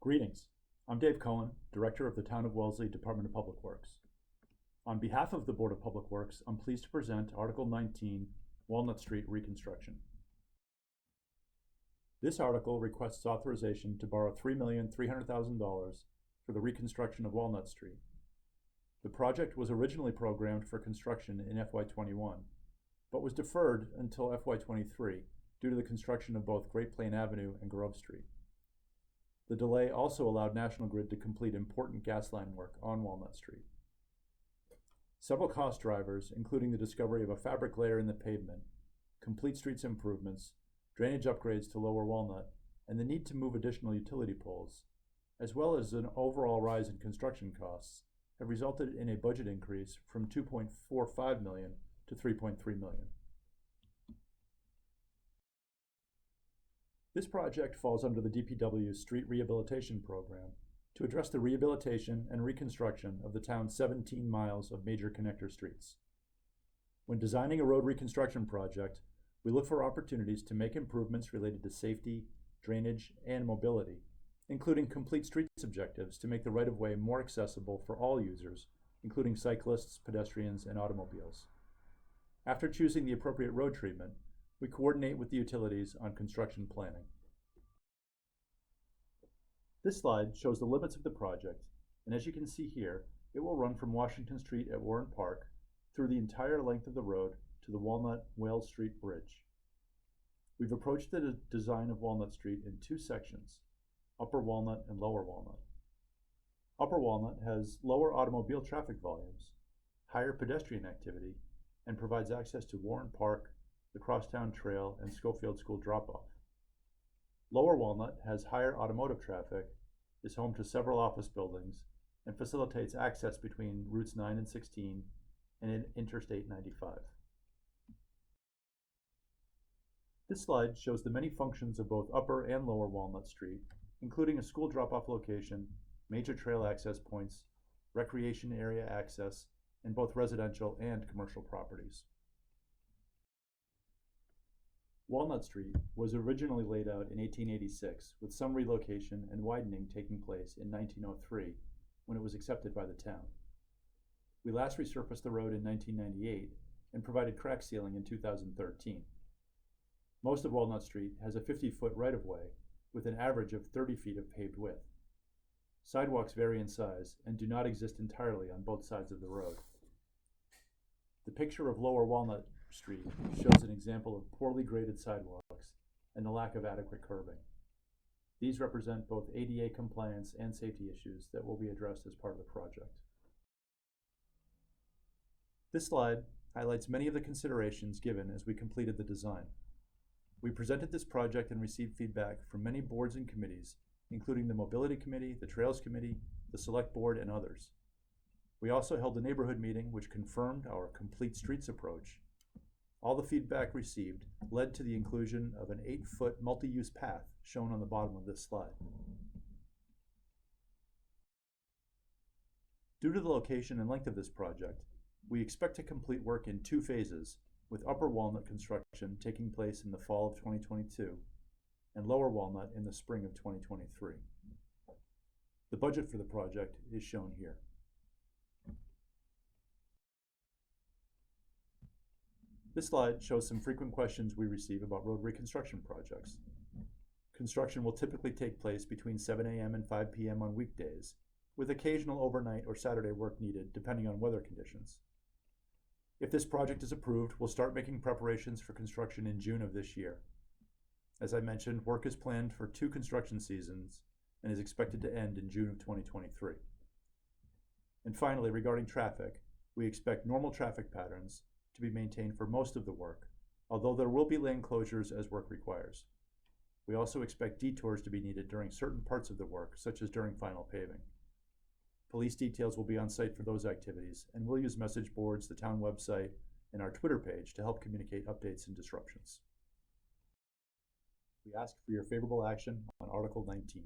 Greetings. I'm Dave Cohen, Director of the Town of Wellesley Department of Public Works. On behalf of the Board of Public Works, I'm pleased to present Article 19, Walnut Street Reconstruction. This article requests authorization to borrow $3,300,000 for the reconstruction of Walnut Street. The project was originally programmed for construction in FY21, but was deferred until FY23 due to the construction of both Great Plain Avenue and Grove Street. The delay also allowed National Grid to complete important gas line work on Walnut Street. Several cost drivers, including the discovery of a fabric layer in the pavement, complete streets improvements, drainage upgrades to Lower Walnut, and the need to move additional utility poles, as well as an overall rise in construction costs, have resulted in a budget increase from $2.45 million to $3.3 million. This project falls under the DPW Street Rehabilitation Program to address the rehabilitation and reconstruction of the town's 17 miles of major connector streets. When designing a road reconstruction project, we look for opportunities to make improvements related to safety, drainage, and mobility, including complete streets objectives to make the right-of-way more accessible for all users, including cyclists, pedestrians, and automobiles. After choosing the appropriate road treatment, we coordinate with the utilities on construction planning. This slide shows the limits of the project, and as you can see here, it will run from Washington Street at Warren Park through the entire length of the road to the Walnut-Wales Street Bridge. We've approached the design of Walnut Street in two sections, Upper Walnut and Lower Walnut. Upper Walnut has lower automobile traffic volumes, higher pedestrian activity, and provides access to Warren Park, the Crosstown Trail, and Schofield School drop-off. Lower Walnut has higher automotive traffic, is home to several office buildings, and facilitates access between routes 9 and 16 and Interstate 95. This slide shows the many functions of both Upper and Lower Walnut Street, including a school drop-off location, major trail access points, recreation area access, in both residential and commercial properties. Walnut Street was originally laid out in 1886, with some relocation and widening taking place in 1903, when it was accepted by the town. We last resurfaced the road in 1998 and provided crack sealing in 2013. Most of Walnut Street has a 50-foot right-of-way with an average of 30 feet of paved width. Sidewalks vary in size and do not exist entirely on both sides of the road. The picture of Lower Walnut Street shows an example of poorly graded sidewalks and the lack of adequate curbing. These represent both ADA compliance and safety issues that will be addressed as part of the project. This slide highlights many of the considerations given as we completed the design. We presented this project and received feedback from many boards and committees, including the Mobility Committee, the Trails Committee, the Select Board, and others. We also held a neighborhood meeting which confirmed our complete streets approach. All the feedback received led to the inclusion of an 8-foot multi-use path shown on the bottom of this slide. Due to the location and length of this project, we expect to complete work in 2 phases, with Upper Walnut construction taking place in the fall of 2022 and Lower Walnut in the spring of 2023. The budget for the project is shown here. This slide shows some frequent questions we receive about road reconstruction projects. Construction will typically take place between 7 a.m. and 5 p.m. on weekdays, with occasional overnight or Saturday work needed depending on weather conditions. If this project is approved, we'll start making preparations for construction in June of this year. As I mentioned, work is planned for 2 construction seasons and is expected to end in June of 2023. And finally, regarding traffic, we expect normal traffic patterns to be maintained for most of the work, although there will be lane closures as work requires. We also expect detours to be needed during certain parts of the work, such as during final paving. Police details will be on site for those activities, and we'll use message boards, the town website, and our Twitter page to help communicate updates and disruptions. We ask for your favorable action on Article 19.